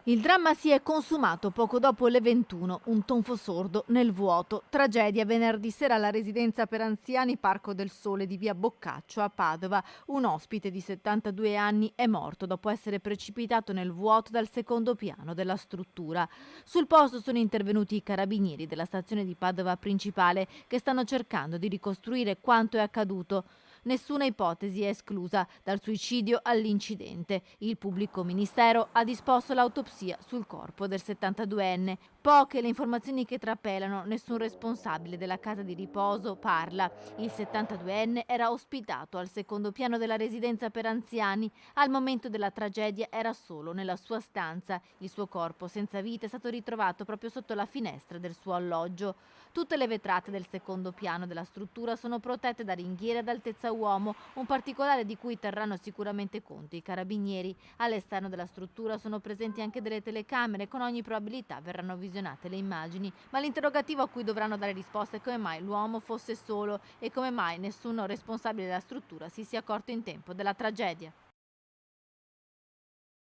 Il dramma si è consumato poco dopo le 21, un tonfo sordo nel vuoto. Tragedia venerdì sera alla residenza per anziani Parco del Sole di via Boccaccio a Padova. Un ospite di 72 anni è morto dopo essere precipitato nel vuoto dal secondo piano della struttura. Sul posto sono intervenuti i carabinieri della stazione di Padova principale che stanno cercando di ricostruire quanto è accaduto. Nessuna ipotesi è esclusa, dal suicidio all'incidente. Il pubblico ministero ha disposto l'autopsia sul corpo del 72enne. Poche le informazioni che trapelano, nessun responsabile della casa di riposo parla. Il 72enne era ospitato al secondo piano della residenza per anziani. Al momento della tragedia era solo nella sua stanza. Il suo corpo senza vita è stato ritrovato proprio sotto la finestra del suo alloggio. Tutte le vetrate del secondo piano della struttura sono protette da ringhiere ad altezza uomo, un particolare di cui terranno sicuramente conto i carabinieri. All'esterno della struttura sono presenti anche delle telecamere, con ogni probabilità verranno visionate le immagini, ma l'interrogativo a cui dovranno dare risposta è come mai l'uomo fosse solo e come mai nessun responsabile della struttura si sia accorto in tempo della tragedia.